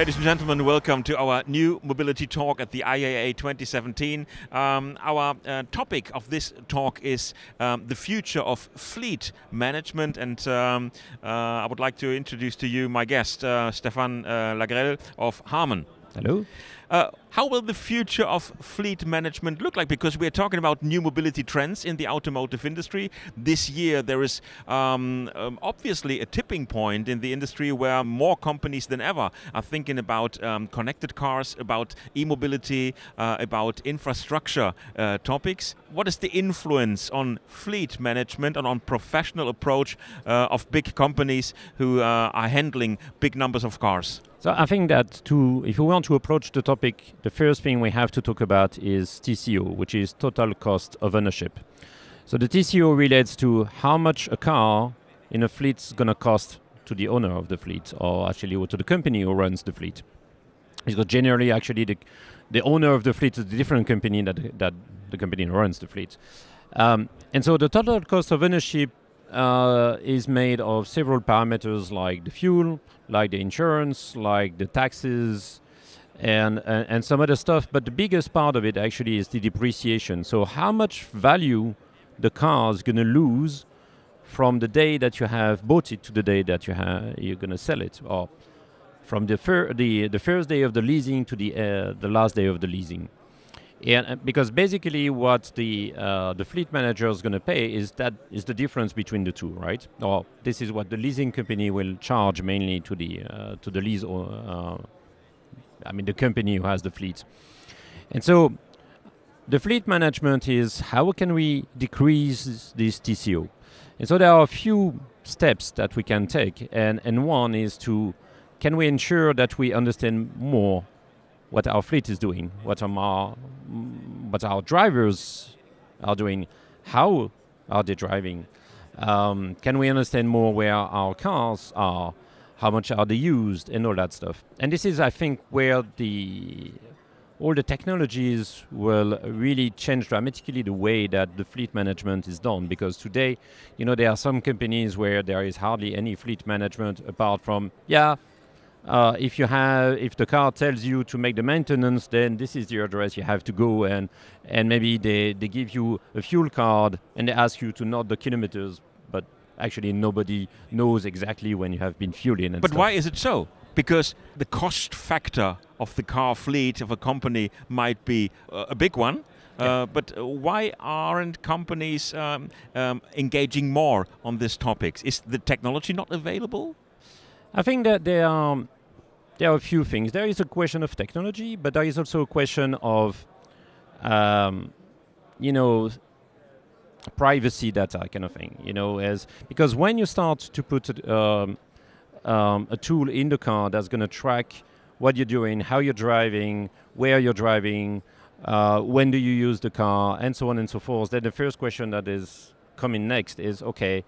Ladies and gentlemen, welcome to our new Mobility Talk at the IAA 2017. Our topic of this talk is the future of fleet management, and I would like to introduce to you my guest, Stephane Lagresle of Harman. Hello. How will the future of fleet management look like? Because we're talking about new mobility trends in the automotive industry. This year there is obviously a tipping point in the industry where more companies than ever are thinking about connected cars, about e-mobility, about infrastructure topics. What is the influence on fleet management and on professional approach of big companies who are handling big numbers of cars? So I think that if we want to approach the topic, the first thing we have to talk about is TCO, which is total cost of ownership. So the TCO relates to how much a car in a fleet is going to cost to the owner of the fleet, or actually to the company who runs the fleet. Because generally, actually, the owner of the fleet is a different company that the company who runs the fleet. And so the total cost of ownership is made of several parameters like the fuel, like the insurance, like the taxes, and some other stuff. But the biggest part of it actually is the depreciation. So how much value the car is going to lose from the day that you have bought it to the day that you're going to sell it, or from the first day of the leasing to the last day of the leasing. And because basically what the fleet manager is going to pay is the difference between the two, right? Or this is what the leasing company will charge mainly to the lease, the company who has the fleet. And so the fleet management is how can we decrease this TCO? And so there are a few steps that we can take, and one is can we ensure that we understand more what our fleet is doing, what our drivers are doing, how are they driving? Can we understand more where our cars are, how much are they used, and all that stuff? And this is, I think, where all the technologies will really change dramatically the way that the fleet management is done. Because today, there are some companies where there is hardly any fleet management apart from, if the car tells you to make the maintenance, then this is the address you have to go, and maybe they give you a fuel card and they ask you to note the kilometers, but actually nobody knows exactly when you have been fueling. But why is it so? Because the cost factor of the car fleet of a company might be a big one. But why aren't companies engaging more on these topics? Is the technology not available? I think that there are a few things. There is a question of technology, but there is also a question of, privacy data kind of thing. Because when you start to put a tool in the car that's going to track what you're doing, how you're driving, where you're driving, when do you use the car, and so on and so forth, then the first question that is coming next is, okay,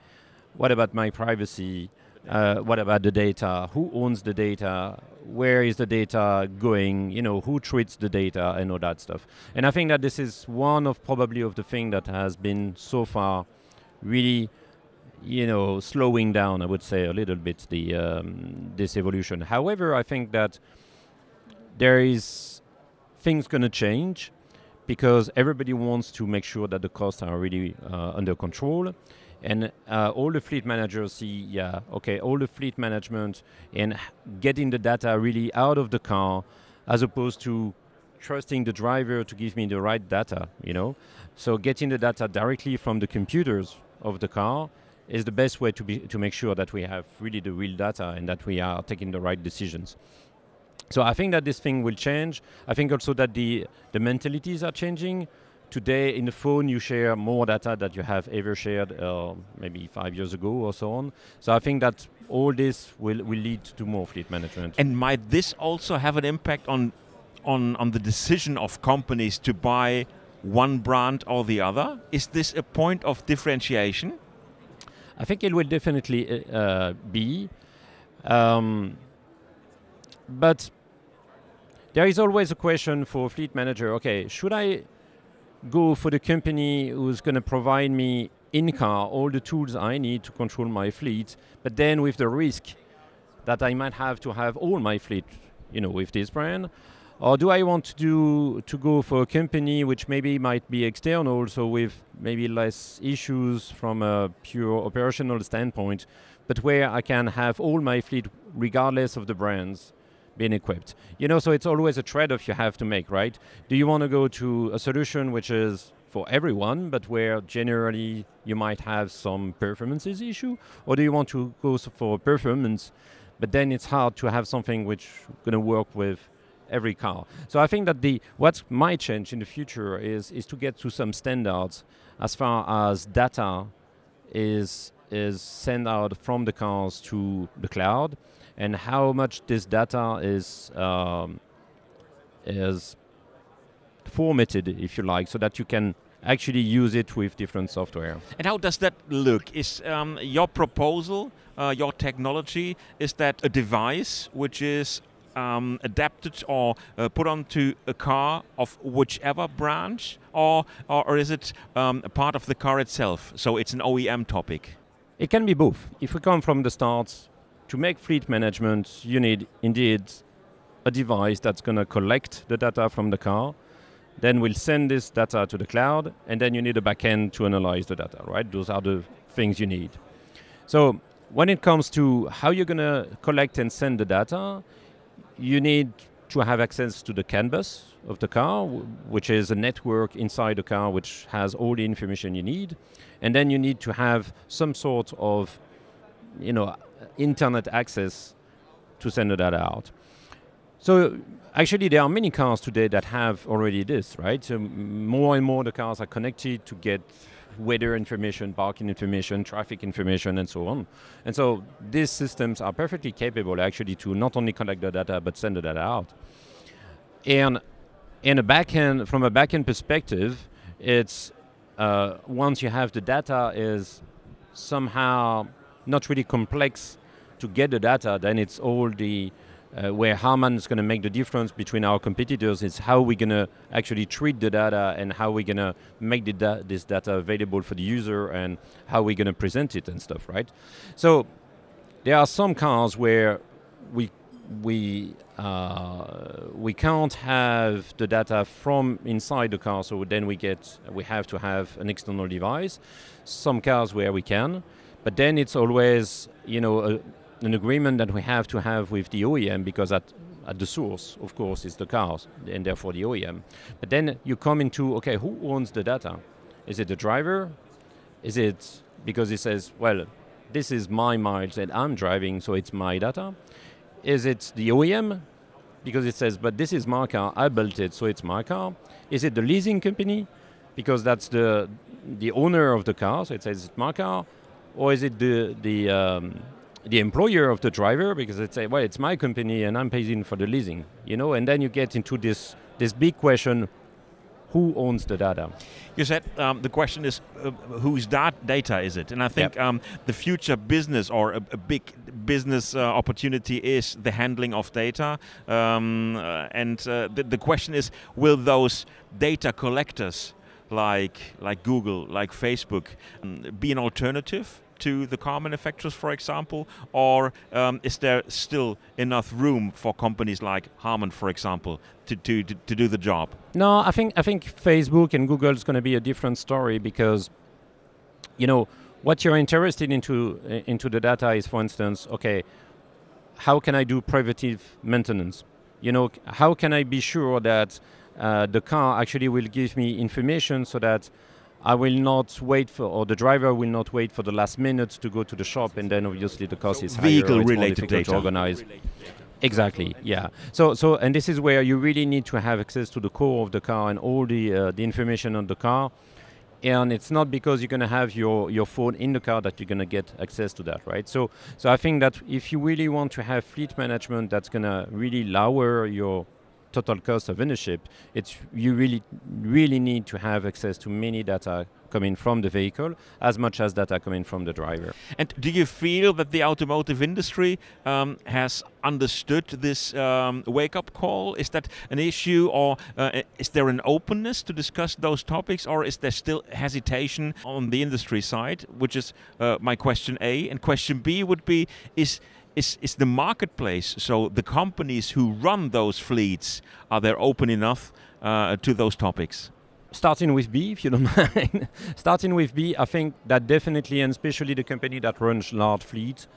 what about my privacy? What about the data? Who owns the data? Where is the data going? Who treats the data and all that stuff? And I think that this is one of the things that has been so far really, slowing down, I would say, a little bit this evolution. However, I think that there is things going to change because everybody wants to make sure that the costs are really under control. And all the fleet managers see, all the fleet management and getting the data really out of the car, as opposed to trusting the driver to give me the right data, So getting the data directly from the computers of the car is the best way to make sure that we have really the real data and that we are taking the right decisions. So I think that this thing will change. I think also that the mentalities are changing. Today, in the phone, you share more data that you have ever shared maybe 5 years ago or so on. So I think that all this will lead to more fleet management. And might this also have an impact on the decision of companies to buy one brand or the other? Is this a point of differentiation? I think it will definitely be. But there is always a question for a fleet manager, okay, should I go for the company who's going to provide me in-car all the tools I need to control my fleet, but then with the risk that I might have to have all my fleet with this brand? Or do I want to go for a company which maybe might be external, so with maybe less issues from a pure operational standpoint, but where I can have all my fleet, regardless of the brands, being equipped? So it's always a trade-off you have to make, right? Do you want to go to a solution which is for everyone, but where generally you might have some performances issue? Or do you want to go for performance, but then it's hard to have something which is going to work with every car? So I think that what might change in the future is to get to some standards as far as data is sent out from the cars to the cloud, and how much this data is formatted, if you like, so that you can actually use it with different software. And how does that look? Is your proposal, your technology, is that a device which is adapted or put onto a car of whichever branch, or is it a part of the car itself? So it's an OEM topic? It can be both. If we come from the start, to make fleet management, you need indeed a device that's going to collect the data from the car, then we'll send this data to the cloud, and then you need a backend to analyze the data, right? Those are the things you need. So when it comes to how you're going to collect and send the data, you need to have access to the CAN bus of the car, which is a network inside the car which has all the information you need. And then you need to have some sort of internet access to send the data out. So actually there are many cars today that have already this, right? So more and more the cars are connected to get weather information, parking information, traffic information, and so on. And so these systems are perfectly capable actually to not only collect the data but send the data out. And from a backend perspective, it's once you have the data is somehow not really complex to get the data, then it's all the where Harman is going to make the difference between our competitors is how we're going to actually treat the data and how we're going to make this data available for the user and how we're going to present it and stuff, right? So there are some cars where we can't have the data from inside the car, so then we have to have an external device. Some cars where we can, but then it's always an agreement that we have to have with the OEM, because at the source, of course, is the cars and therefore the OEM. But then you come into, okay, who owns the data? Is it the driver? Is it because it says, well, this is my miles that I'm driving, so it's my data? Is it the OEM? Because it says, but this is my car, I built it, so it's my car. Is it the leasing company? Because that's the owner of the car, so it says it's my car. Or is it the employer of the driver, because they say, well, it's my company and I'm paying for the leasing, and then you get into this big question, who owns the data? You said the question is whose data is it? And I think the future business or a big business opportunity is the handling of data. And the question is, will those data collectors like Google, like Facebook, be an alternative to the car manufacturers, for example, or is there still enough room for companies like Harman, for example, to do the job? No, I think Facebook and Google is going to be a different story, because what you're interested into the data is, for instance, okay, how can I do preventive maintenance? How can I be sure that the car actually will give me information so that I will not wait or the driver will not wait for the last minute to go to the shop, and then obviously the cost is higher. Vehicle-related data. To organize. Exactly, yeah. So, and this is where you really need to have access to the core of the car and all the information on the car. And it's not because you're going to have your phone in the car that you're going to get access to that, right? So I think that if you really want to have fleet management that's going to really lower your total cost of ownership, you really need to have access to many data coming from the vehicle as much as data coming from the driver. And do you feel that the automotive industry has understood this wake-up call? Is that an issue, or is there an openness to discuss those topics, or is there still hesitation on the industry side, which is my question A? And question B would be, is the marketplace, so the companies who run those fleets, are they open enough to those topics? Starting with B, if you don't mind. Starting with B, I think that definitely, and especially the company that runs large fleets,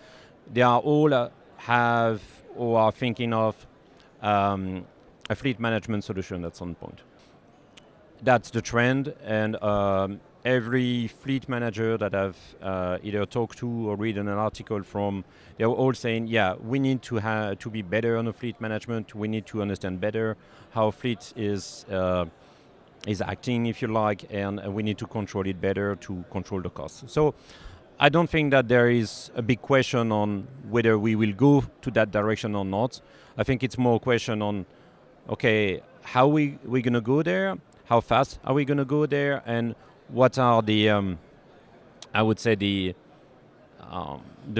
they are all have or are thinking of a fleet management solution at some point. That's the trend, and every fleet manager that I've either talked to or read an article from, they're all saying, yeah, we need to be better on the fleet management. We need to understand better how fleet is acting, if you like, and we need to control it better to control the costs. So I don't think that there is a big question on whether we will go to that direction or not. I think it's more a question on, okay, how we going to go there? How fast are we going to go there? And what are the, I would say, the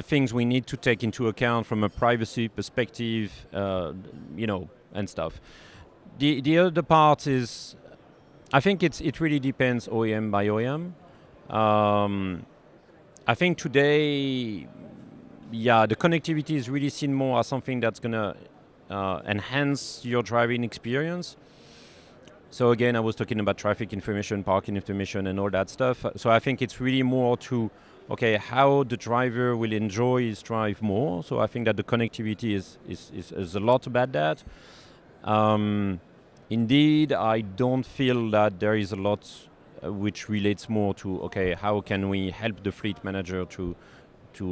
things we need to take into account from a privacy perspective, and stuff. The other part is, I think it really depends OEM by OEM. I think today, the connectivity is really seen more as something that's going to enhance your driving experience. So again, I was talking about traffic information, parking information, and all that stuff. So I think it's really more to, okay, how the driver will enjoy his drive more. So I think that the connectivity is a lot about that. Indeed, I don't feel that there is a lot which relates more to, okay, how can we help the fleet manager to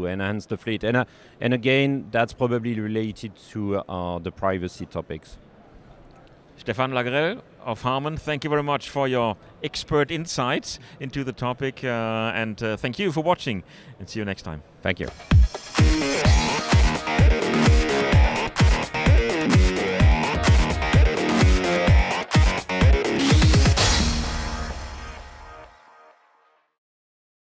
enhance the fleet? And again, that's probably related to the privacy topics. Stephane Lagresle of Harman, thank you very much for your expert insights into the topic, and thank you for watching, and see you next time. Thank you.